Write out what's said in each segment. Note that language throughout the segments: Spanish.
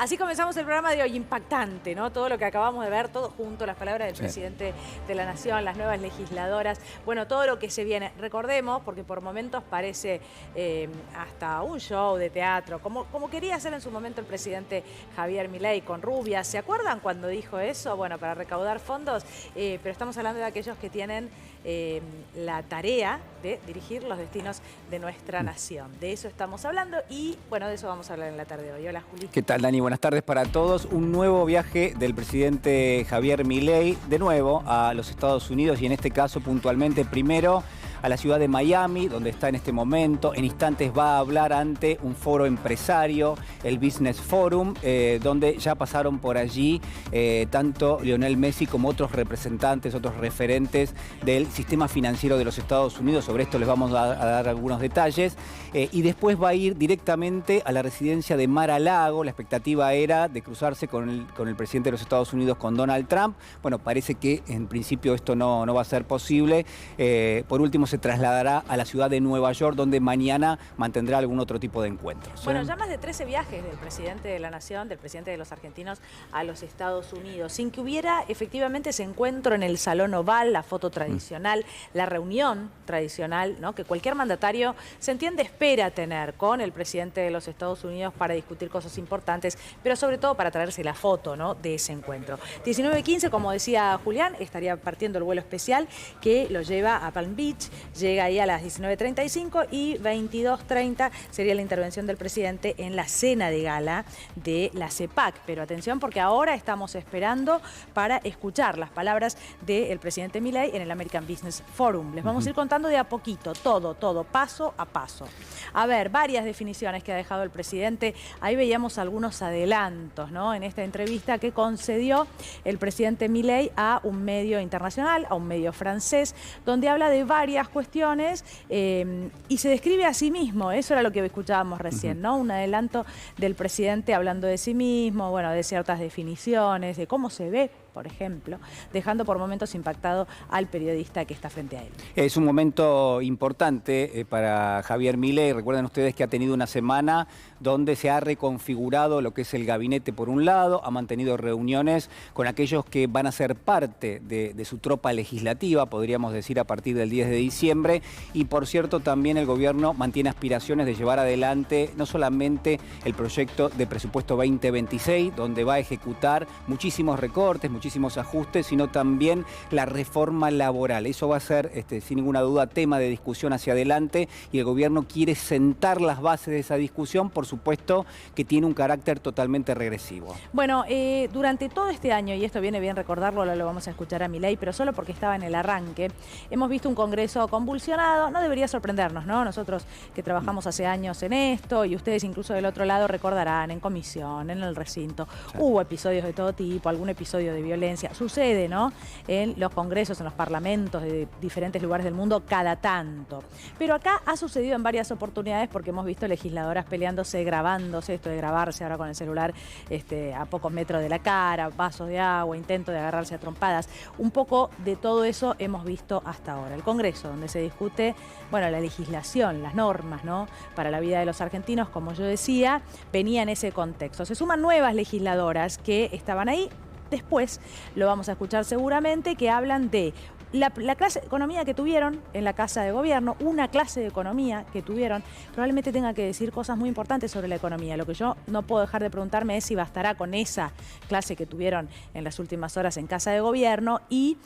Así comenzamos el programa de hoy, impactante, ¿no? Todo lo que acabamos de ver, todo junto, las palabras del presidente de la Nación, las nuevas legisladoras, bueno, todo lo que se viene. Recordemos, porque por momentos parece hasta un show de teatro, como quería hacer en su momento el presidente Javier Milei con Rubia. ¿Se acuerdan cuando dijo eso? Bueno, para recaudar fondos, pero estamos hablando de aquellos que tienen la tarea de dirigir los destinos de nuestra nación. De eso estamos hablando y, bueno, de eso vamos a hablar en la tarde de hoy. Hola, Juli. ¿Qué tal, Dani? Buenas tardes para todos. Un nuevo viaje del presidente Javier Milei, de nuevo a los Estados Unidos y en este caso puntualmente primero a la ciudad de Miami, donde está en este momento. En instantes va a hablar ante un foro empresario, el Business Forum, donde ya pasaron por allí tanto Lionel Messi como otros representantes, otros referentes del sistema financiero de los Estados Unidos. Sobre esto les vamos a dar algunos detalles. Y después va a ir directamente a la residencia de Mar-a-Lago. La expectativa era de cruzarse con el presidente de los Estados Unidos, con Donald Trump. Bueno, parece que en principio esto no va a ser posible. Por último, se trasladará a la ciudad de Nueva York, donde mañana mantendrá algún otro tipo de encuentros. Bueno, ya más de 13 viajes del presidente de la Nación, del presidente de los argentinos a los Estados Unidos, sin que hubiera efectivamente ese encuentro en el Salón Oval, la foto tradicional, la reunión tradicional, ¿no?, que cualquier mandatario se entiende espera tener con el presidente de los Estados Unidos para discutir cosas importantes, pero sobre todo para traerse la foto, ¿no?, de ese encuentro. 19:15, como decía Julián, estaría partiendo el vuelo especial que lo lleva a Palm Beach. Llega ahí a las 19:35 y 22:30 sería la intervención del presidente en la cena de gala de la CEPAC. Pero atención, porque ahora estamos esperando para escuchar las palabras del presidente Milei en el American Business Forum. Les vamos a ir contando de a poquito, todo, paso a paso. A ver, varias definiciones que ha dejado el presidente. Ahí veíamos algunos adelantos, ¿no?, en esta entrevista que concedió el presidente Milei a un medio internacional, a un medio francés, donde habla de varias cuestiones y se describe a sí mismo. Eso era lo que escuchábamos recién, ¿no? Un adelanto del presidente hablando de sí mismo, bueno, de ciertas definiciones, de cómo se ve, por ejemplo, dejando por momentos impactado al periodista que está frente a él. Es un momento importante para Javier Milei. Recuerden ustedes que ha tenido una semana donde se ha reconfigurado lo que es el gabinete por un lado, ha mantenido reuniones con aquellos que van a ser parte de su tropa legislativa, podríamos decir, a partir del 10 de diciembre. Y por cierto, también el gobierno mantiene aspiraciones de llevar adelante no solamente el proyecto de presupuesto 2026, donde va a ejecutar muchísimos recortes, muchísimos ajustes, sino también la reforma laboral. Eso va a ser, sin ninguna duda, tema de discusión hacia adelante y el gobierno quiere sentar las bases de esa discusión, por supuesto que tiene un carácter totalmente regresivo. Bueno, durante todo este año, y esto viene bien recordarlo, ahora lo vamos a escuchar a Milei, pero solo porque estaba en el arranque, hemos visto un Congreso convulsionado. No debería sorprendernos, ¿no? Nosotros que trabajamos hace años en esto y ustedes incluso del otro lado recordarán, en comisión, en el recinto, hubo episodios de todo tipo, algún episodio de violencia. Sucede, ¿no?, en los congresos, en los parlamentos de diferentes lugares del mundo cada tanto. Pero acá ha sucedido en varias oportunidades porque hemos visto legisladoras peleándose, grabándose, esto de grabarse ahora con el celular a pocos metros de la cara, vasos de agua, intento de agarrarse a trompadas. Un poco de todo eso hemos visto hasta ahora. El Congreso, donde se discute, bueno, la legislación, las normas, ¿no?, para la vida de los argentinos, como yo decía, venía en ese contexto. Se suman nuevas legisladoras que estaban ahí. Después lo vamos a escuchar seguramente, que hablan de la clase de economía que tuvieron en la Casa de Gobierno, una clase de economía que tuvieron, probablemente tenga que decir cosas muy importantes sobre la economía. Lo que yo no puedo dejar de preguntarme es si bastará con esa clase que tuvieron en las últimas horas en Casa de Gobierno y,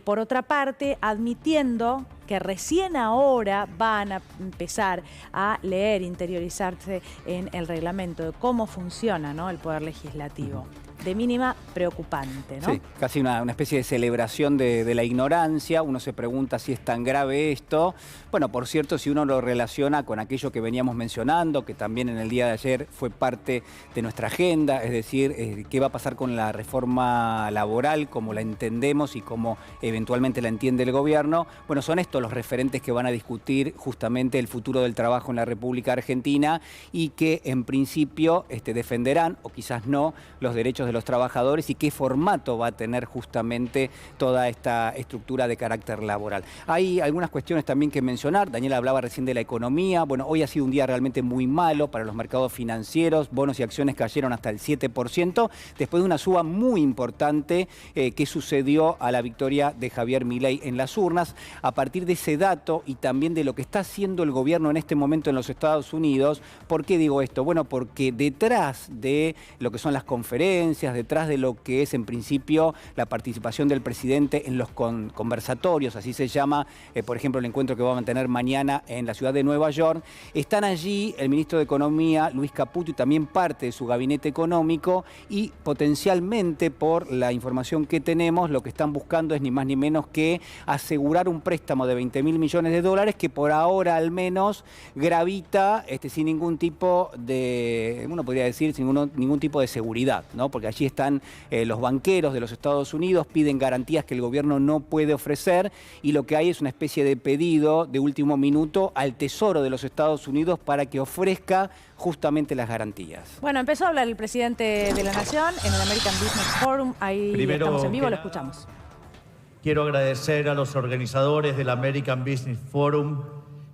por otra parte, admitiendo que recién ahora van a empezar a leer, interiorizarse en el reglamento de cómo funciona, ¿no?, el Poder Legislativo. De mínima preocupante, ¿no? Sí, casi una especie de celebración de la ignorancia. Uno se pregunta si es tan grave esto. Bueno, por cierto, si uno lo relaciona con aquello que veníamos mencionando, que también en el día de ayer fue parte de nuestra agenda, es decir, qué va a pasar con la reforma laboral, como la entendemos y como eventualmente la entiende el gobierno. Bueno, son estos los referentes que van a discutir justamente el futuro del trabajo en la República Argentina y que en principio defenderán, o quizás no, los derechos de de los trabajadores y qué formato va a tener justamente toda esta estructura de carácter laboral. Hay algunas cuestiones también que mencionar. Daniela hablaba recién de la economía. Bueno, hoy ha sido un día realmente muy malo para los mercados financieros. Bonos y acciones cayeron hasta el 7%, después de una suba muy importante que sucedió a la victoria de Javier Milei en las urnas. A partir de ese dato y también de lo que está haciendo el gobierno en este momento en los Estados Unidos, ¿por qué digo esto? Bueno, porque detrás de lo que son las conferencias, detrás de lo que es en principio la participación del presidente en los conversatorios, así se llama, por ejemplo, el encuentro que va a mantener mañana en la ciudad de Nueva York, están allí el ministro de Economía, Luis Caputo, y también parte de su gabinete económico, y potencialmente, por la información que tenemos, lo que están buscando es ni más ni menos que asegurar un préstamo de 20.000 millones de dólares que por ahora al menos gravita sin ningún tipo de, uno podría decir, sin ningún tipo de seguridad, ¿no? Porque allí están los banqueros de los Estados Unidos, piden garantías que el gobierno no puede ofrecer, y lo que hay es una especie de pedido de último minuto al Tesoro de los Estados Unidos para que ofrezca justamente las garantías. Bueno, empezó a hablar el presidente de la Nación en el American Business Forum. Ahí Primero, estamos en vivo, lo escuchamos. Quiero agradecer a los organizadores del American Business Forum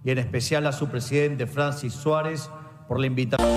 y en especial a su presidente Francis Suárez por la invitación.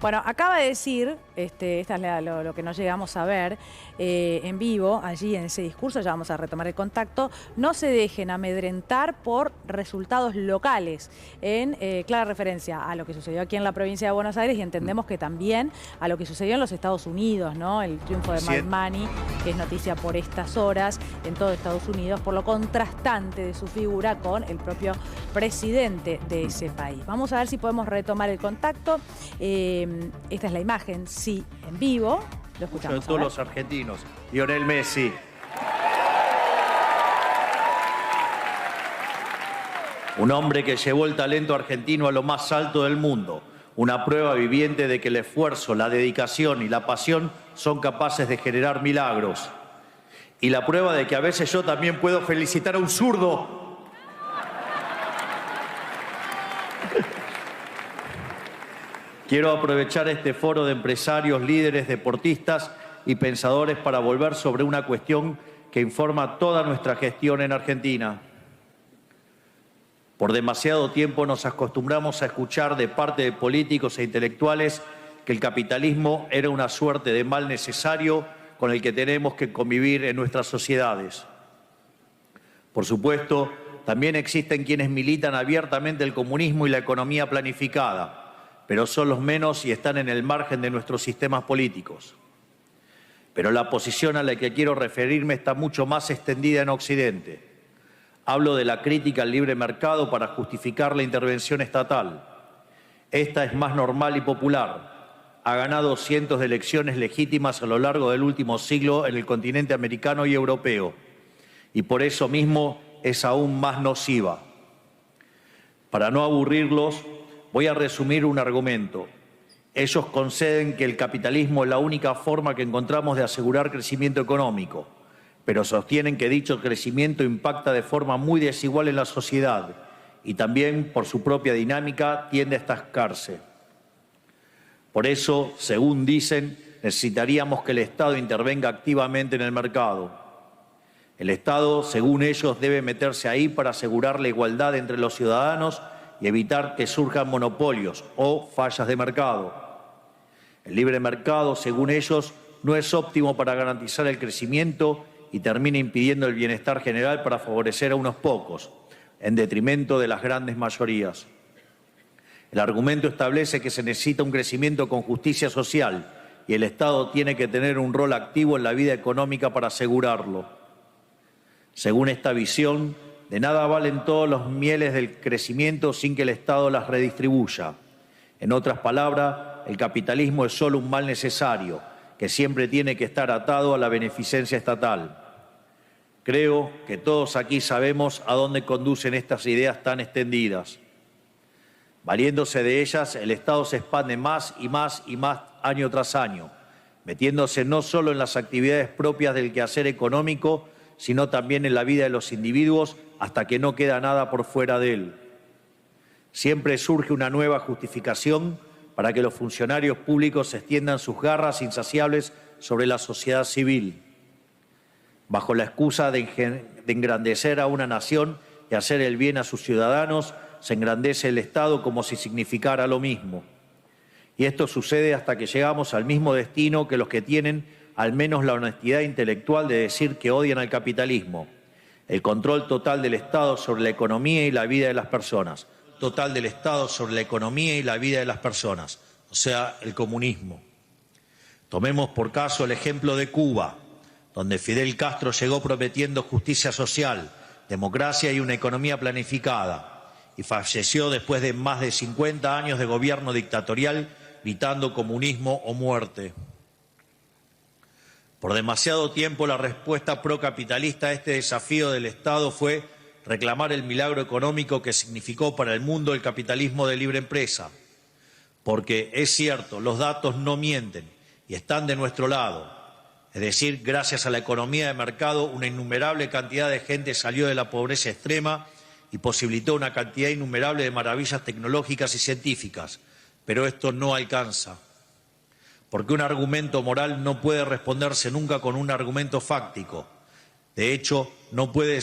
Bueno, acaba de decir, esta es lo que no llegamos a ver en vivo, allí en ese discurso, ya vamos a retomar el contacto, no se dejen amedrentar por resultados locales, en clara referencia a lo que sucedió aquí en la provincia de Buenos Aires, y entendemos que también a lo que sucedió en los Estados Unidos, ¿no? El triunfo de Mad Money, que es noticia por estas horas en todo Estados Unidos, por lo contrastante de su figura con el propio presidente de ese país. Vamos a ver si podemos retomar el contacto. Esta es la imagen, sí, en vivo. Lo escuchamos. De todos los argentinos. Lionel Messi. Un hombre que llevó el talento argentino a lo más alto del mundo. Una prueba viviente de que el esfuerzo, la dedicación y la pasión son capaces de generar milagros. Y la prueba de que a veces yo también puedo felicitar a un zurdo. Quiero aprovechar este foro de empresarios, líderes, deportistas y pensadores para volver sobre una cuestión que informa toda nuestra gestión en Argentina. Por demasiado tiempo nos acostumbramos a escuchar de parte de políticos e intelectuales que el capitalismo era una suerte de mal necesario con el que tenemos que convivir en nuestras sociedades. Por supuesto, también existen quienes militan abiertamente el comunismo y la economía planificada, pero son los menos y están en el margen de nuestros sistemas políticos. Pero la posición a la que quiero referirme está mucho más extendida en Occidente. Hablo de la crítica al libre mercado para justificar la intervención estatal. Esta es más normal y popular. Ha ganado cientos de elecciones legítimas a lo largo del último siglo en el continente americano y europeo, y por eso mismo es aún más nociva. Para no aburrirlos, voy a resumir un argumento. Ellos conceden que el capitalismo es la única forma que encontramos de asegurar crecimiento económico, pero sostienen que dicho crecimiento impacta de forma muy desigual en la sociedad y también, por su propia dinámica, tiende a estancarse. Por eso, según dicen, necesitaríamos que el Estado intervenga activamente en el mercado. El Estado, según ellos, debe meterse ahí para asegurar la igualdad entre los ciudadanos y evitar que surjan monopolios o fallas de mercado. El libre mercado, según ellos, no es óptimo para garantizar el crecimiento y termina impidiendo el bienestar general para favorecer a unos pocos, en detrimento de las grandes mayorías. El argumento establece que se necesita un crecimiento con justicia social y el Estado tiene que tener un rol activo en la vida económica para asegurarlo. Según esta visión, de nada valen todos los mieles del crecimiento sin que el Estado las redistribuya. En otras palabras, el capitalismo es solo un mal necesario, que siempre tiene que estar atado a la beneficencia estatal. Creo que todos aquí sabemos a dónde conducen estas ideas tan extendidas. Valiéndose de ellas, el Estado se expande más y más y más año tras año, metiéndose no solo en las actividades propias del quehacer económico, sino también en la vida de los individuos hasta que no queda nada por fuera de él. Siempre surge una nueva justificación para que los funcionarios públicos extiendan sus garras insaciables sobre la sociedad civil, bajo la excusa de engrandecer a una nación y hacer el bien a sus ciudadanos. Se engrandece el Estado como si significara lo mismo. Y esto sucede hasta que llegamos al mismo destino que los que tienen al menos la honestidad intelectual de decir que odian al capitalismo: el control total del Estado sobre la economía y la vida de las personas. Total del Estado sobre la economía y la vida de las personas, o sea, el comunismo. Tomemos por caso el ejemplo de Cuba, donde Fidel Castro llegó prometiendo justicia social, democracia y una economía planificada, y falleció después de más de 50 años de gobierno dictatorial, gritando comunismo o muerte. Por demasiado tiempo la respuesta procapitalista a este desafío del Estado fue reclamar el milagro económico que significó para el mundo el capitalismo de libre empresa. Porque es cierto, los datos no mienten y están de nuestro lado. Es decir, gracias a la economía de mercado, una innumerable cantidad de gente salió de la pobreza extrema y posibilitó una cantidad innumerable de maravillas tecnológicas y científicas. Pero esto no alcanza. Porque un argumento moral no puede responderse nunca con un argumento fáctico. De hecho, no puede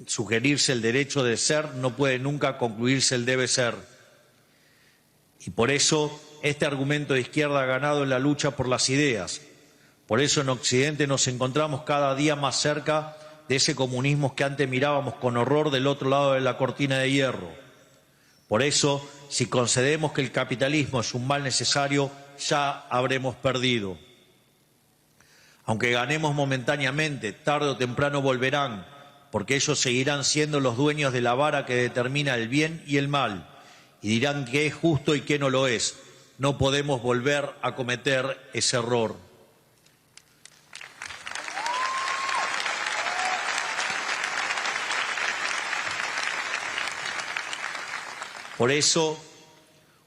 sugerirse el derecho de ser, no puede nunca concluirse el debe ser. Y por eso este argumento de izquierda ha ganado en la lucha por las ideas. Por eso en Occidente nos encontramos cada día más cerca de ese comunismo que antes mirábamos con horror del otro lado de la cortina de hierro. Por eso, si concedemos que el capitalismo es un mal necesario, ya habremos perdido. Aunque ganemos momentáneamente, tarde o temprano volverán, porque ellos seguirán siendo los dueños de la vara que determina el bien y el mal, y dirán qué es justo y qué no lo es. No podemos volver a cometer ese error. Por eso,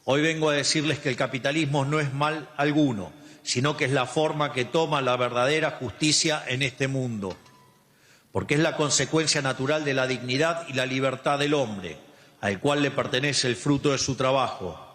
hoy vengo a decirles que el capitalismo no es mal alguno, sino que es la forma que toma la verdadera justicia en este mundo. Porque es la consecuencia natural de la dignidad y la libertad del hombre, al cual le pertenece el fruto de su trabajo.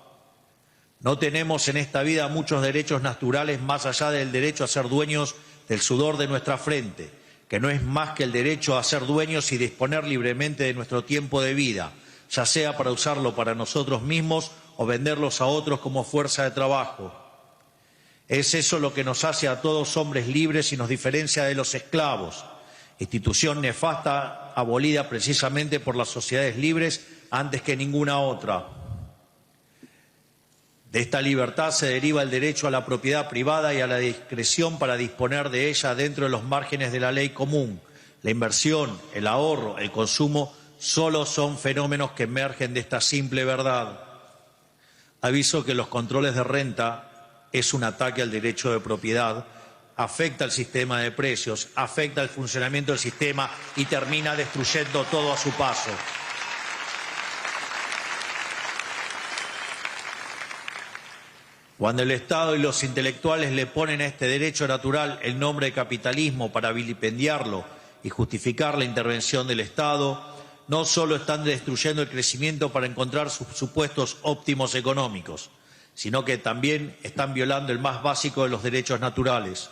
No tenemos en esta vida muchos derechos naturales más allá del derecho a ser dueños del sudor de nuestra frente, que no es más que el derecho a ser dueños y disponer libremente de nuestro tiempo de vida, ya sea para usarlo para nosotros mismos o venderlos a otros como fuerza de trabajo. Es eso lo que nos hace a todos hombres libres y nos diferencia de los esclavos, institución nefasta abolida precisamente por las sociedades libres antes que ninguna otra. De esta libertad se deriva el derecho a la propiedad privada y a la discreción para disponer de ella dentro de los márgenes de la ley común. La inversión, el ahorro, el consumo solo son fenómenos que emergen de esta simple verdad. Aviso que los controles de renta es un ataque al derecho de propiedad, afecta al sistema de precios, afecta al funcionamiento del sistema y termina destruyendo todo a su paso. Cuando el Estado y los intelectuales le ponen a este derecho natural el nombre de capitalismo para vilipendiarlo y justificar la intervención del Estado, no solo están destruyendo el crecimiento para encontrar sus supuestos óptimos económicos, sino que también están violando el más básico de los derechos naturales.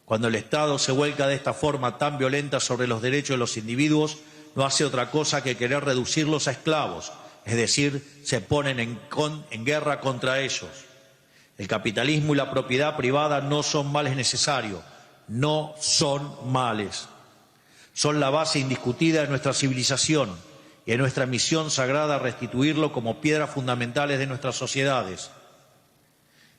Cuando el Estado se vuelca de esta forma tan violenta sobre los derechos de los individuos, no hace otra cosa que querer reducirlos a esclavos, es decir, se ponen en guerra contra ellos. El capitalismo y la propiedad privada no son males necesarios, no son males. Son la base indiscutida de nuestra civilización y de nuestra misión sagrada restituirlo como piedras fundamentales de nuestras sociedades.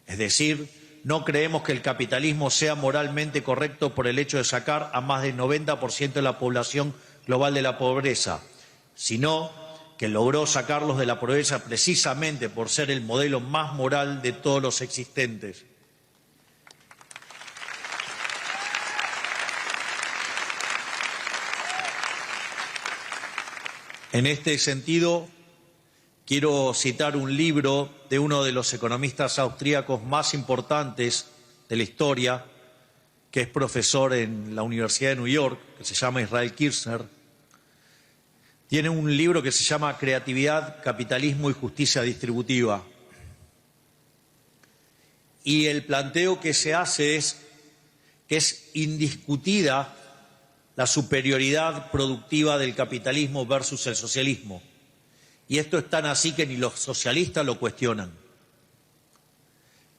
Es decir, no creemos que el capitalismo sea moralmente correcto por el hecho de sacar a más del 90% de la población global de la pobreza, sino que logró sacarlos de la pobreza precisamente por ser el modelo más moral de todos los existentes. En este sentido, quiero citar un libro de uno de los economistas austríacos más importantes de la historia, que es profesor en la Universidad de New York, que se llama Israel Kirzner, tiene un libro que se llama Creatividad, Capitalismo y Justicia Distributiva. Y el planteo que se hace es que es indiscutida la superioridad productiva del capitalismo versus el socialismo. Y esto es tan así que ni los socialistas lo cuestionan.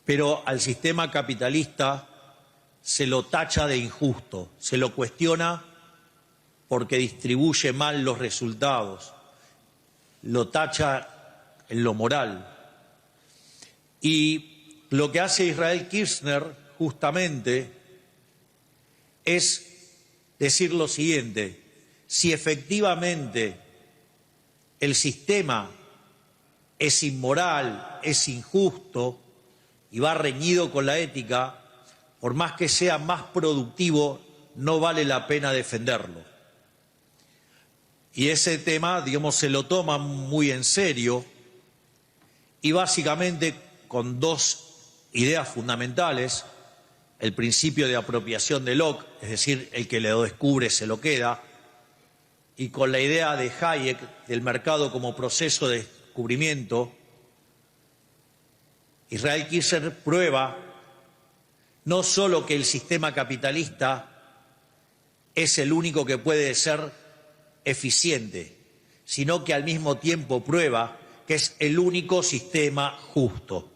Pero al sistema capitalista se lo tacha de injusto, se lo cuestiona porque distribuye mal los resultados, lo tacha en lo moral. Y lo que hace Israel Kirzner justamente es decir lo siguiente: si efectivamente el sistema es inmoral, es injusto y va reñido con la ética, por más que sea más productivo, no vale la pena defenderlo. Y ese tema, digamos, se lo toma muy en serio y básicamente con dos ideas fundamentales: el principio de apropiación de Locke, es decir, el que lo descubre se lo queda, y con la idea de Hayek del mercado como proceso de descubrimiento. Israel Kirzner prueba no solo que el sistema capitalista es el único que puede ser eficiente, sino que al mismo tiempo prueba que es el único sistema justo.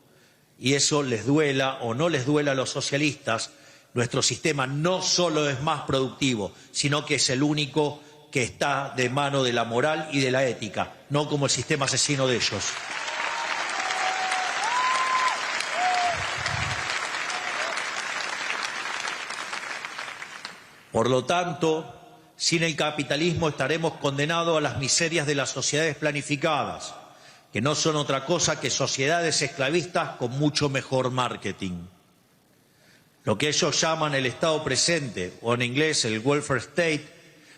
Y eso les duela o no les duela a los socialistas, nuestro sistema no solo es más productivo, sino que es el único que está de mano de la moral y de la ética, no como el sistema asesino de ellos. Por lo tanto, sin el capitalismo estaremos condenados a las miserias de las sociedades planificadas, que no son otra cosa que sociedades esclavistas con mucho mejor marketing. Lo que ellos llaman el Estado presente, o en inglés el welfare state,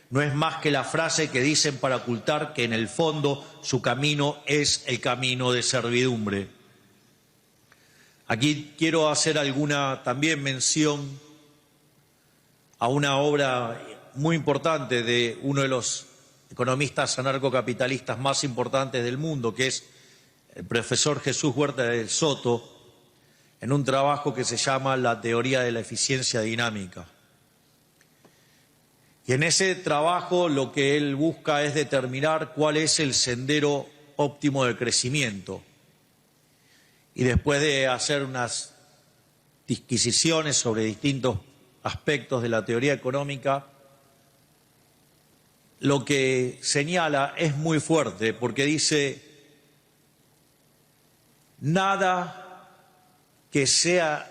no es más que la frase que dicen para ocultar que en el fondo su camino es el camino de servidumbre. Aquí quiero hacer alguna también mención a una obra muy importante de uno de los economistas anarcocapitalistas más importantes del mundo, que es el profesor Jesús Huerta del Soto, en un trabajo que se llama La teoría de la eficiencia dinámica. Y en ese trabajo lo que él busca es determinar cuál es el sendero óptimo de crecimiento. Y después de hacer unas disquisiciones sobre distintos aspectos de la teoría económica, lo que señala es muy fuerte, porque dice: nada que sea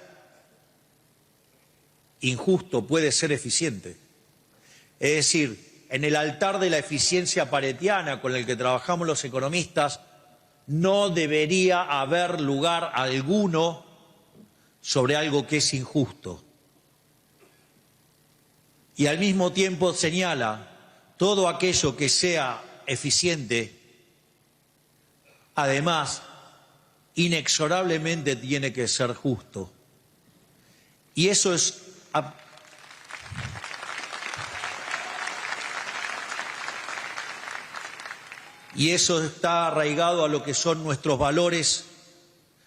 injusto puede ser eficiente. Es decir, en el altar de la eficiencia paretiana con el que trabajamos los economistas, no debería haber lugar alguno sobre algo que es injusto. Y al mismo tiempo señala: todo aquello que sea eficiente, además, inexorablemente tiene que ser justo. Y eso es... Y eso está arraigado a lo que son nuestros valores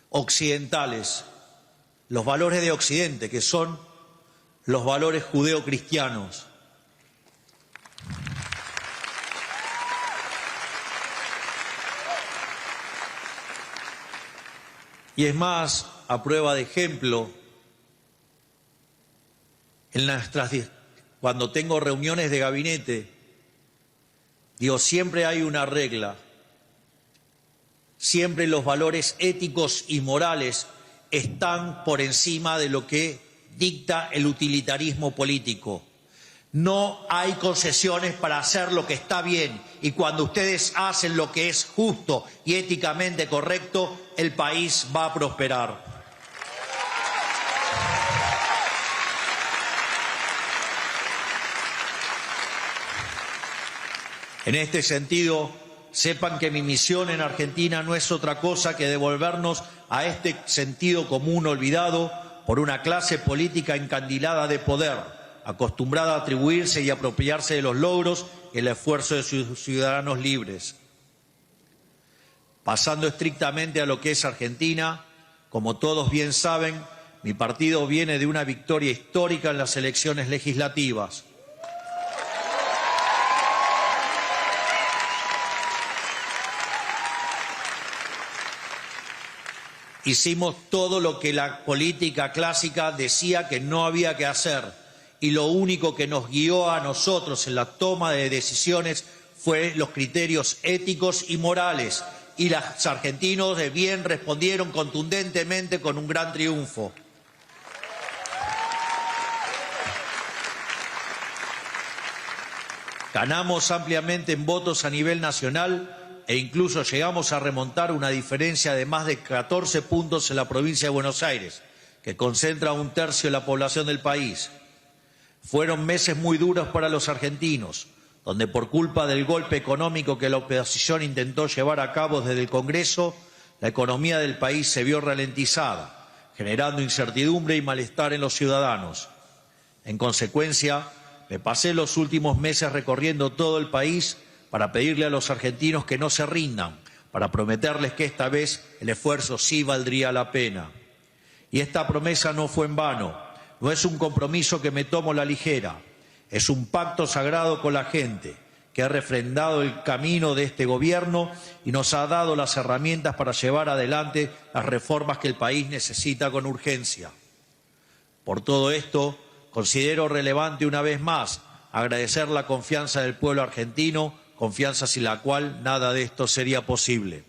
occidentales, los valores de Occidente, que son los valores judeocristianos. Y es más, a prueba de ejemplo, cuando tengo reuniones de gabinete, digo, siempre hay una regla. Siempre los valores éticos y morales están por encima de lo que dicta el utilitarismo político. No hay concesiones para hacer lo que está bien, y cuando ustedes hacen lo que es justo y éticamente correcto, el país va a prosperar. En este sentido, sepan que mi misión en Argentina no es otra cosa que devolvernos a este sentido común olvidado por una clase política encandilada de poder, acostumbrada a atribuirse y apropiarse de los logros y el esfuerzo de sus ciudadanos libres. Pasando estrictamente a lo que es Argentina, como todos bien saben, mi partido viene de una victoria histórica en las elecciones legislativas. Hicimos todo lo que la política clásica decía que no había que hacer, y lo único que nos guió a nosotros en la toma de decisiones fue los criterios éticos y morales, y los argentinos de bien respondieron contundentemente con un gran triunfo. Ganamos ampliamente en votos a nivel nacional e incluso llegamos a remontar una diferencia de más de 14 puntos en la provincia de Buenos Aires, que concentra 1/3 de la población del país. Fueron meses muy duros para los argentinos, donde por culpa del golpe económico que la oposición intentó llevar a cabo desde el Congreso, la economía del país se vio ralentizada, generando incertidumbre y malestar en los ciudadanos. En consecuencia, me pasé los últimos meses recorriendo todo el país para pedirle a los argentinos que no se rindan, para prometerles que esta vez el esfuerzo sí valdría la pena. Y esta promesa no fue en vano, no es un compromiso que me tomo a la ligera, es un pacto sagrado con la gente, que ha refrendado el camino de este gobierno y nos ha dado las herramientas para llevar adelante las reformas que el país necesita con urgencia. Por todo esto, considero relevante una vez más agradecer la confianza del pueblo argentino, confianza sin la cual nada de esto sería posible.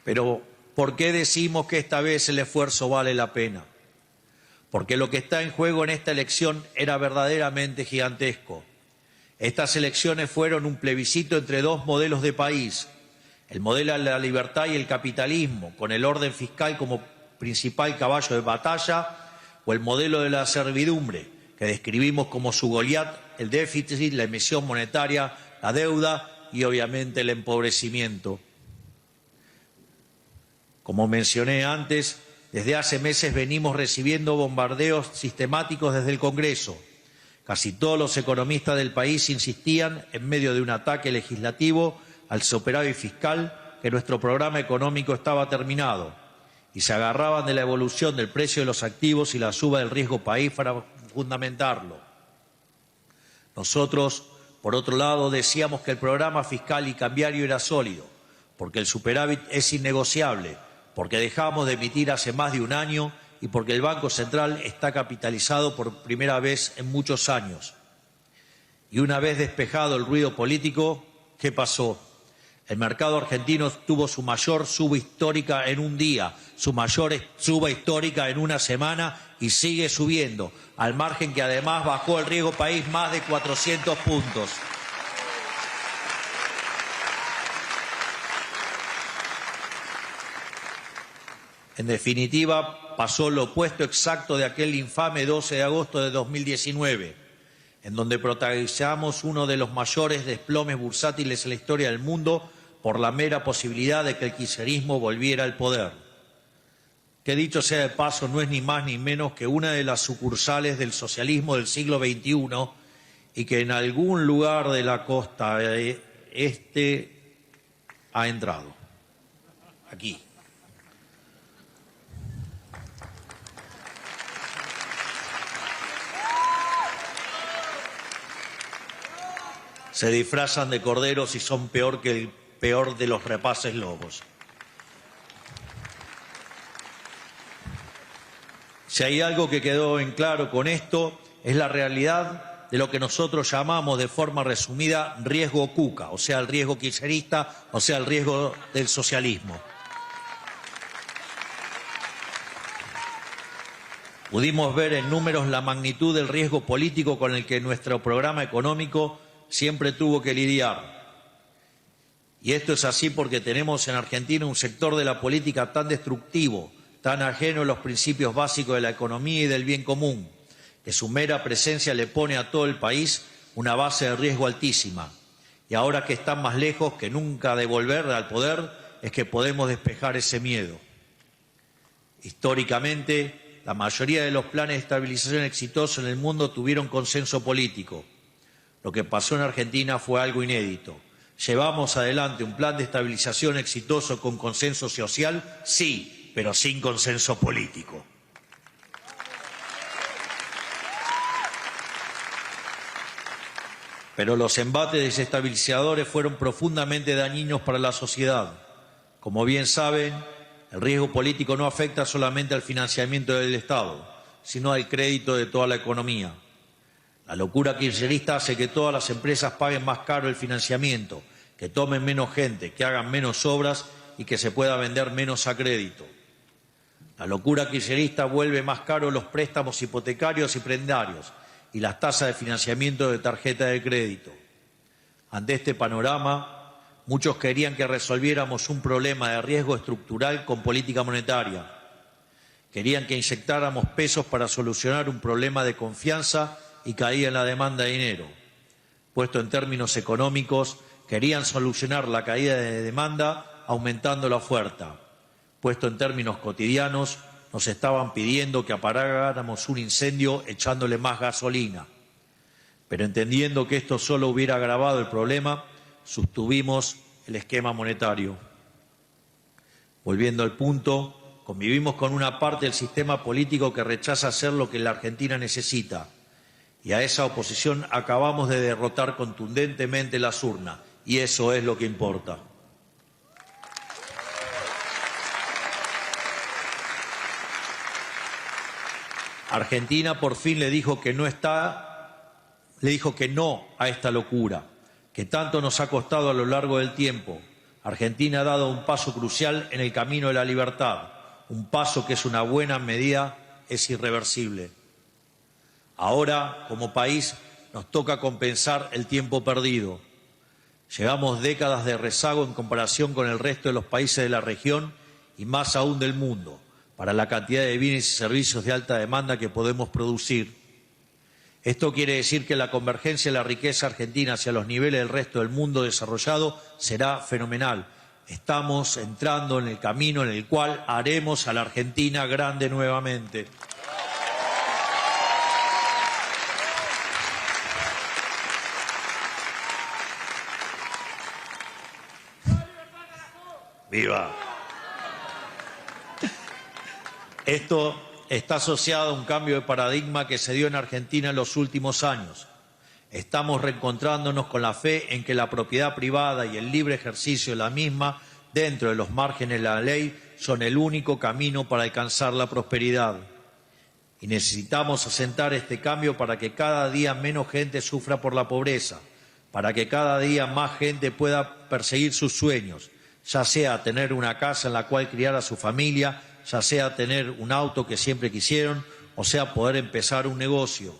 Pero, ¿por qué decimos que esta vez el esfuerzo vale la pena? Porque lo que está en juego en esta elección era verdaderamente gigantesco. Estas elecciones fueron un plebiscito entre dos modelos de país, el modelo de la libertad y el capitalismo, con el orden fiscal como principal caballo de batalla, o el modelo de la servidumbre, que describimos como su Goliat, el déficit, la emisión monetaria, la deuda y obviamente el empobrecimiento. Como mencioné antes, desde hace meses venimos recibiendo bombardeos sistemáticos desde el Congreso. Casi todos los economistas del país insistían, en medio de un ataque legislativo al superávit fiscal, que nuestro programa económico estaba terminado, y se agarraban de la evolución del precio de los activos y la suba del riesgo país para fundamentarlo. Nosotros, por otro lado, decíamos que el programa fiscal y cambiario era sólido, porque el superávit es innegociable, porque dejamos de emitir hace más de un año y porque el Banco Central está capitalizado por primera vez en muchos años. Y una vez despejado el ruido político, ¿qué pasó? El mercado argentino tuvo su mayor suba histórica en un día, su mayor suba histórica en una semana y sigue subiendo, al margen que además bajó el riesgo país más de 400 puntos. En definitiva, pasó lo opuesto exacto de aquel infame 12 de agosto de 2019, en donde protagonizamos uno de los mayores desplomes bursátiles en la historia del mundo por la mera posibilidad de que el kirchnerismo volviera al poder. Que dicho sea de paso, no es ni más ni menos que una de las sucursales del socialismo del siglo XXI y que en algún lugar de la costa este ha entrado. Aquí. Se disfrazan de corderos y son peor que el peor de los rapaces lobos. Si hay algo que quedó en claro con esto, es la realidad de lo que nosotros llamamos de forma resumida riesgo Cuca, o sea, el riesgo kirchnerista, o sea, el riesgo del socialismo. Pudimos ver en números la magnitud del riesgo político con el que nuestro programa económico siempre tuvo que lidiar. Y esto es así porque tenemos en Argentina un sector de la política tan destructivo, tan ajeno a los principios básicos de la economía y del bien común, que su mera presencia le pone a todo el país una base de riesgo altísima. Y ahora que están más lejos que nunca de volver al poder, es que podemos despejar ese miedo. Históricamente, la mayoría de los planes de estabilización exitosos en el mundo tuvieron consenso político. Lo que pasó en Argentina fue algo inédito. ¿Llevamos adelante un plan de estabilización exitoso con consenso social? Sí, pero sin consenso político. Pero los embates desestabilizadores fueron profundamente dañinos para la sociedad. Como bien saben, el riesgo político no afecta solamente al financiamiento del Estado, sino al crédito de toda la economía. La locura kirchnerista hace que todas las empresas paguen más caro el financiamiento, que tomen menos gente, que hagan menos obras y que se pueda vender menos a crédito. La locura kirchnerista vuelve más caro los préstamos hipotecarios y prendarios y las tasas de financiamiento de tarjeta de crédito. Ante este panorama, muchos querían que resolviéramos un problema de riesgo estructural con política monetaria. Querían que inyectáramos pesos para solucionar un problema de confianza y caída en la demanda de dinero. Puesto en términos económicos, querían solucionar la caída de demanda aumentando la oferta. Puesto en términos cotidianos, nos estaban pidiendo que apagáramos un incendio echándole más gasolina. Pero entendiendo que esto solo hubiera agravado el problema, sostuvimos el esquema monetario. Volviendo al punto, convivimos con una parte del sistema político que rechaza hacer lo que la Argentina necesita. Y a esa oposición acabamos de derrotar contundentemente las urnas. Y eso es lo que importa. Argentina por fin le dijo que no a esta locura, que tanto nos ha costado a lo largo del tiempo. Argentina ha dado un paso crucial en el camino de la libertad, un paso que es una buena medida, es irreversible. Ahora, como país, nos toca compensar el tiempo perdido. Llevamos décadas de rezago en comparación con el resto de los países de la región y más aún del mundo, para la cantidad de bienes y servicios de alta demanda que podemos producir. Esto quiere decir que la convergencia de la riqueza argentina hacia los niveles del resto del mundo desarrollado será fenomenal. Estamos entrando en el camino en el cual haremos a la Argentina grande nuevamente. ¡Viva! Esto está asociado a un cambio de paradigma que se dio en Argentina en los últimos años. Estamos reencontrándonos con la fe en que la propiedad privada y el libre ejercicio de la misma, dentro de los márgenes de la ley, son el único camino para alcanzar la prosperidad. Y necesitamos asentar este cambio para que cada día menos gente sufra por la pobreza, para que cada día más gente pueda perseguir sus sueños, ya sea tener una casa en la cual criar a su familia, ya sea tener un auto que siempre quisieron, o sea poder empezar un negocio.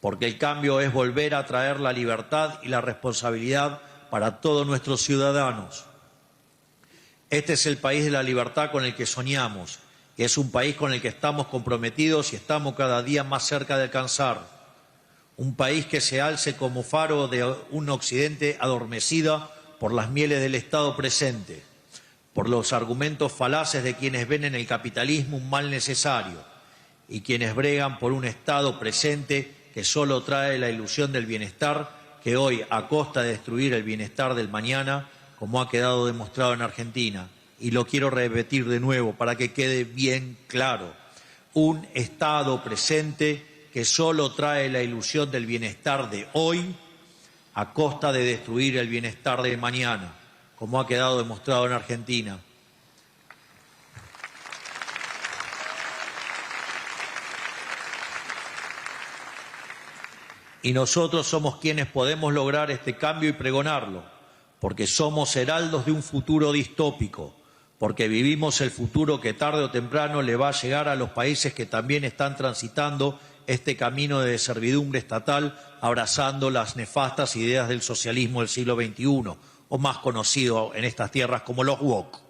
Porque el cambio es volver a traer la libertad y la responsabilidad para todos nuestros ciudadanos. Este es el país de la libertad con el que soñamos, y es un país con el que estamos comprometidos y estamos cada día más cerca de alcanzar. Un país que se alce como faro de un occidente adormecido por las mieles del Estado presente, por los argumentos falaces de quienes ven en el capitalismo un mal necesario y quienes bregan por un Estado presente que solo trae la ilusión del bienestar, que hoy, a costa de destruir el bienestar del mañana, como ha quedado demostrado en Argentina. Y lo quiero repetir de nuevo para que quede bien claro. Un Estado presente que solo trae la ilusión del bienestar de hoy, a costa de destruir el bienestar de mañana, como ha quedado demostrado en Argentina. Y nosotros somos quienes podemos lograr este cambio y pregonarlo, porque somos heraldos de un futuro distópico, porque vivimos el futuro que tarde o temprano le va a llegar a los países que también están transitando este camino de servidumbre estatal, abrazando las nefastas ideas del socialismo del siglo XXI, o más conocido en estas tierras como los woke.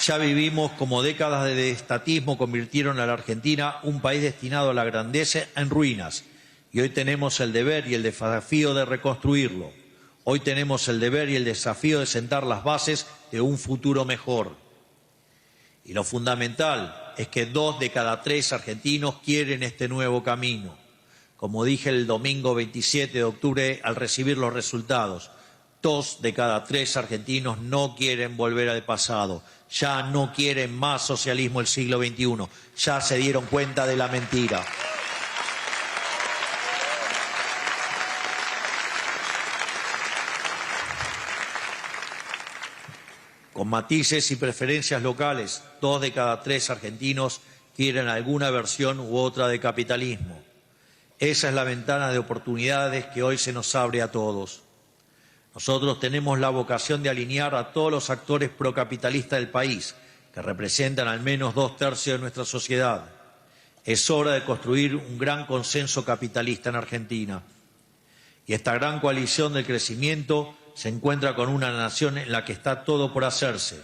Ya vivimos como décadas de estatismo convirtieron a la Argentina un país destinado a la grandeza en ruinas, y y hoy tenemos el deber y el desafío de reconstruirlo. Hoy tenemos el deber y el desafío de sentar las bases de un futuro mejor. Y lo fundamental es que 2 de cada 3 argentinos quieren este nuevo camino. Como dije el domingo 27 de octubre al recibir los resultados, 2 de cada 3 argentinos no quieren volver al pasado. Ya no quieren más socialismo del siglo XXI. Ya se dieron cuenta de la mentira. Con matices y preferencias locales, 2 de cada 3 argentinos quieren alguna versión u otra de capitalismo. Esa es la ventana de oportunidades que hoy se nos abre a todos. Nosotros tenemos la vocación de alinear a todos los actores procapitalistas del país, que representan al menos 2/3 de nuestra sociedad. Es hora de construir un gran consenso capitalista en Argentina. Y esta gran coalición del crecimiento se encuentra con una nación en la que está todo por hacerse.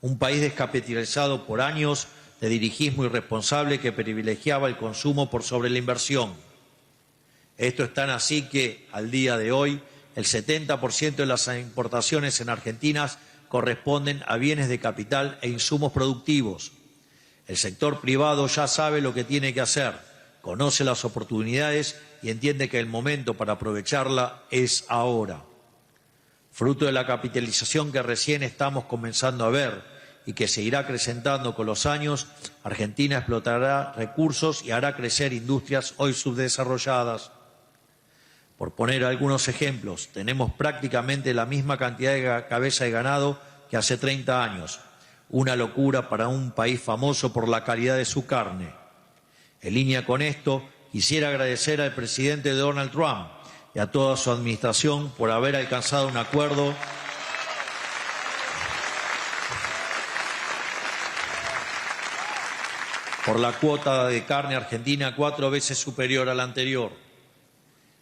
Un país descapitalizado por años de dirigismo irresponsable que privilegiaba el consumo por sobre la inversión. Esto es tan así que, al día de hoy, el 70% de las importaciones en Argentina corresponden a bienes de capital e insumos productivos. El sector privado ya sabe lo que tiene que hacer, conoce las oportunidades y entiende que el momento para aprovecharla es ahora. Fruto de la capitalización que recién estamos comenzando a ver y que seguirá acrecentando con los años, Argentina explotará recursos y hará crecer industrias hoy subdesarrolladas. Por poner algunos ejemplos, tenemos prácticamente la misma cantidad de cabeza de ganado que hace 30 años, una locura para un país famoso por la calidad de su carne. En línea con esto, quisiera agradecer al presidente Donald Trump y a toda su administración por haber alcanzado un acuerdo por la cuota de carne argentina 4 veces superior a la anterior.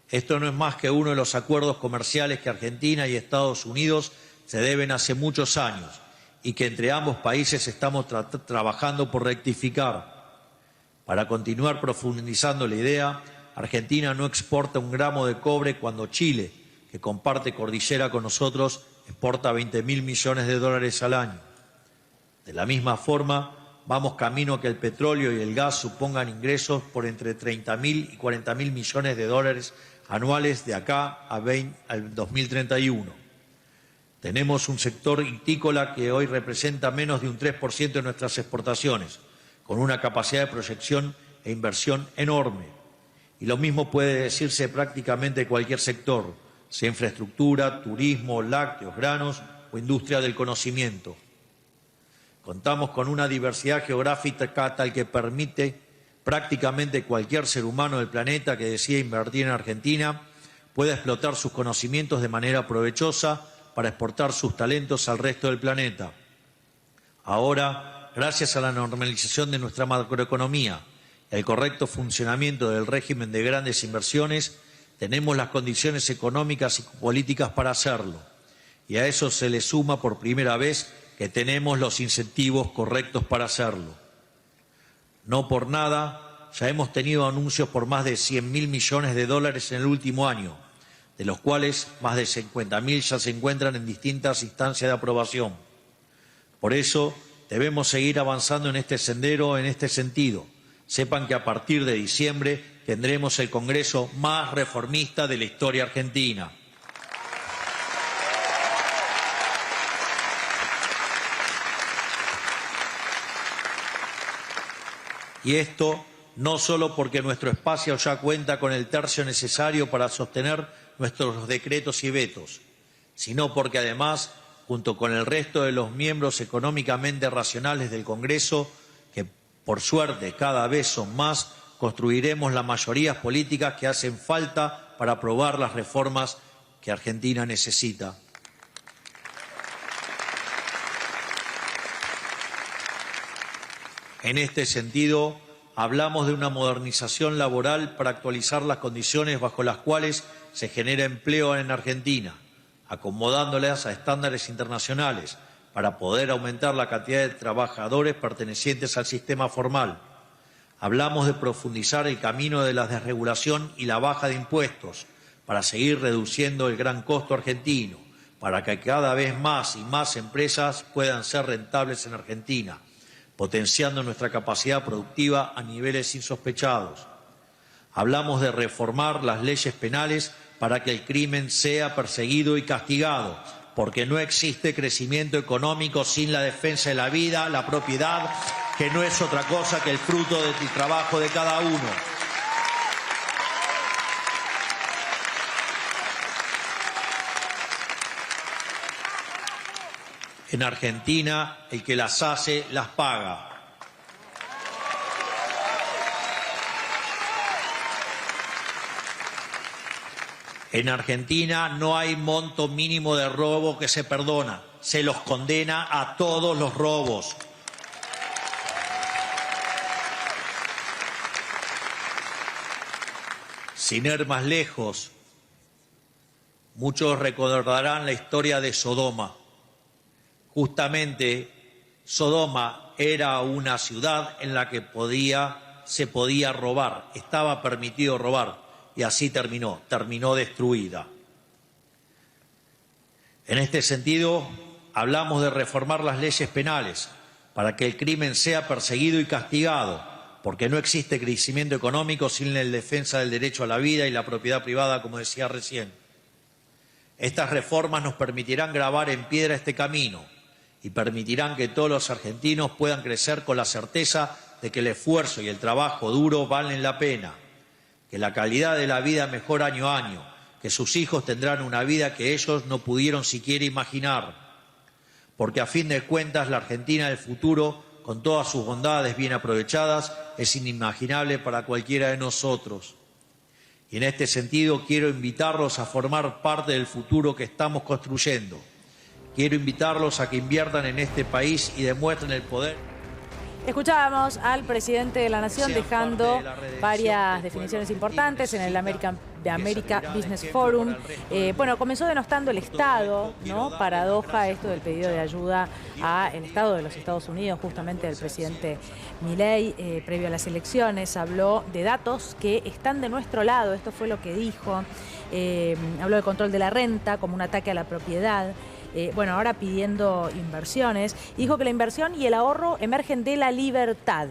Esto no es más que uno de los acuerdos comerciales que Argentina y Estados Unidos se deben hace muchos años y que entre ambos países estamos trabajando por rectificar. Para continuar profundizando la idea, Argentina no exporta un gramo de cobre cuando Chile, que comparte cordillera con nosotros, exporta 20.000 millones de dólares al año. De la misma forma, vamos camino a que el petróleo y el gas supongan ingresos por entre 30.000 y 40.000 millones de dólares anuales de acá al 2031. Tenemos un sector hortícola que hoy representa menos de un 3% de nuestras exportaciones, con una capacidad de proyección e inversión enorme. Y lo mismo puede decirse prácticamente de cualquier sector, sea infraestructura, turismo, lácteos, granos o industria del conocimiento. Contamos con una diversidad geográfica tal que permite prácticamente cualquier ser humano del planeta que decida invertir en Argentina pueda explotar sus conocimientos de manera provechosa para exportar sus talentos al resto del planeta. Ahora, gracias a la normalización de nuestra macroeconomía y al correcto funcionamiento del régimen de grandes inversiones, tenemos las condiciones económicas y políticas para hacerlo. Y a eso se le suma por primera vez que tenemos los incentivos correctos para hacerlo. No por nada, ya hemos tenido anuncios por más de 100.000 millones de dólares en el último año, de los cuales más de 50.000 ya se encuentran en distintas instancias de aprobación. Por eso, debemos seguir avanzando en este sendero, en este sentido. Sepan que a partir de diciembre tendremos el Congreso más reformista de la historia argentina. Y esto no solo porque nuestro espacio ya cuenta con el tercio necesario para sostener nuestros decretos y vetos, sino porque además, junto con el resto de los miembros económicamente racionales del Congreso, que por suerte cada vez son más, construiremos las mayorías políticas que hacen falta para aprobar las reformas que Argentina necesita. En este sentido, hablamos de una modernización laboral para actualizar las condiciones bajo las cuales se genera empleo en Argentina, acomodándolas a estándares internacionales para poder aumentar la cantidad de trabajadores pertenecientes al sistema formal. Hablamos de profundizar el camino de la desregulación y la baja de impuestos para seguir reduciendo el gran costo argentino, para que cada vez más y más empresas puedan ser rentables en Argentina, potenciando nuestra capacidad productiva a niveles insospechados. Hablamos de reformar las leyes penales para que el crimen sea perseguido y castigado, porque no existe crecimiento económico sin la defensa de la vida, la propiedad, que no es otra cosa que el fruto del trabajo de cada uno. En Argentina, el que las hace, las paga. En Argentina no hay monto mínimo de robo que se perdona. Se los condena a todos los robos. Sin ir más lejos, muchos recordarán la historia de Sodoma. Justamente, Sodoma era una ciudad en la que se podía robar, estaba permitido robar, y así terminó destruida. En este sentido, hablamos de reformar las leyes penales para que el crimen sea perseguido y castigado, porque no existe crecimiento económico sin la defensa del derecho a la vida y la propiedad privada, como decía recién. Estas reformas nos permitirán grabar en piedra este camino y permitirán que todos los argentinos puedan crecer con la certeza de que el esfuerzo y el trabajo duro valen la pena, que la calidad de la vida mejora año a año, que sus hijos tendrán una vida que ellos no pudieron siquiera imaginar, porque a fin de cuentas la Argentina del futuro, con todas sus bondades bien aprovechadas, es inimaginable para cualquiera de nosotros. Y en este sentido quiero invitarlos a formar parte del futuro que estamos construyendo. Quiero invitarlos a que inviertan en este país y demuestren el poder. Escuchábamos al presidente de la Nación dejando varias definiciones importantes en el America Business Forum. Bueno, comenzó denostando el Estado, ¿no? Paradoja esto del pedido de ayuda al Estado de los Estados Unidos, justamente del presidente Milei, previo a las elecciones. Habló de datos que están de nuestro lado, esto fue lo que dijo. Habló de control de la renta como un ataque a la propiedad. Bueno, ahora pidiendo inversiones. Dijo que la inversión y el ahorro emergen de la libertad,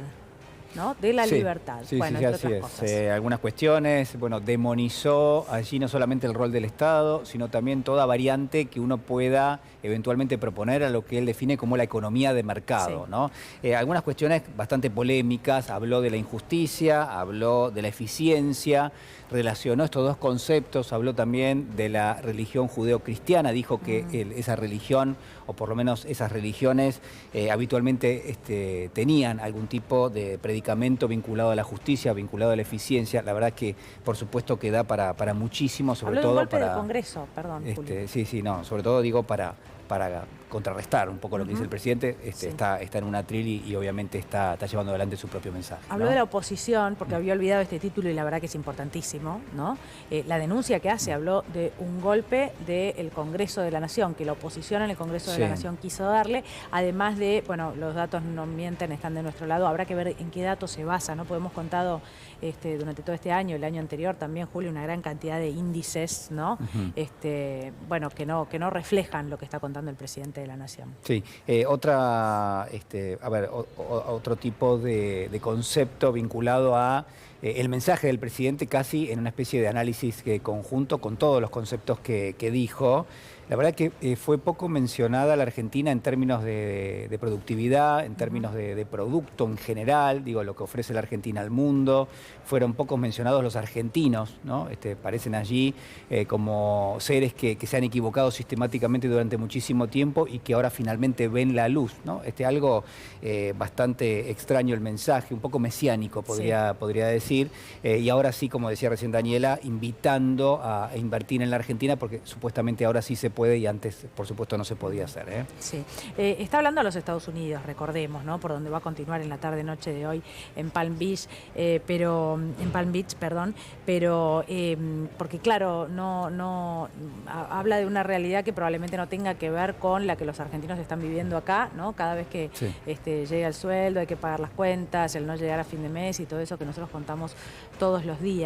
¿no? De la libertad. Sí, bueno, sí, entre así otras es. cosas. Algunas cuestiones, bueno, demonizó allí no solamente el rol del Estado, sino también toda variante que uno pueda eventualmente proponer a lo que él define como la economía de mercado, Sí. ¿no? Algunas cuestiones bastante polémicas, habló de la injusticia, habló de la eficiencia, relacionó estos dos conceptos, habló también de la religión judeocristiana, dijo que esa religión, o por lo menos esas religiones, habitualmente tenían algún tipo de predicamento vinculado a la justicia, vinculado a la eficiencia. La verdad que, por supuesto, que da para muchísimo, sobre Habló de todo un golpe para... del Congreso, perdón, Julio. Sí, no, sobre todo digo para contrarrestar un poco lo que dice el presidente, Sí. está en un atril y obviamente está llevando adelante su propio mensaje, Habló ¿no? de la oposición, porque había olvidado este título y la verdad que es importantísimo, ¿no? La denuncia que hace, habló de un golpe del Congreso de la Nación, que la oposición en el Congreso de la Nación quiso darle, además de, bueno, los datos no mienten, están de nuestro lado, habrá que ver en qué datos se basa, ¿no? Pues hemos contado durante todo este año, el año anterior también, Julio, una gran cantidad de índices, ¿no? Bueno, que no reflejan lo que está contando el presidente de la Nación. Sí, otro tipo de concepto vinculado a el mensaje del presidente, casi en una especie de análisis conjunto con todos los conceptos que dijo. La verdad que fue poco mencionada la Argentina en términos de productividad, en términos de producto en general, digo, lo que ofrece la Argentina al mundo. Fueron pocos mencionados los argentinos, ¿no? Parecen allí como seres que se han equivocado sistemáticamente durante muchísimo tiempo y que ahora finalmente ven la luz, ¿no? Algo bastante extraño el mensaje, un poco mesiánico podría decir. decir, y ahora sí, como decía recién Daniela, invitando a invertir en la Argentina, porque supuestamente ahora sí se puede y antes, por supuesto, no se podía hacer. Sí. Está hablando a los Estados Unidos, recordemos, ¿no? Por donde va a continuar en la tarde-noche de hoy en Palm Beach, pero porque claro, no habla de una realidad que probablemente no tenga que ver con la que los argentinos están viviendo acá, ¿no? Cada vez que Sí. llega el sueldo, hay que pagar las cuentas, el no llegar a fin de mes y todo eso que nosotros contamos todos los días.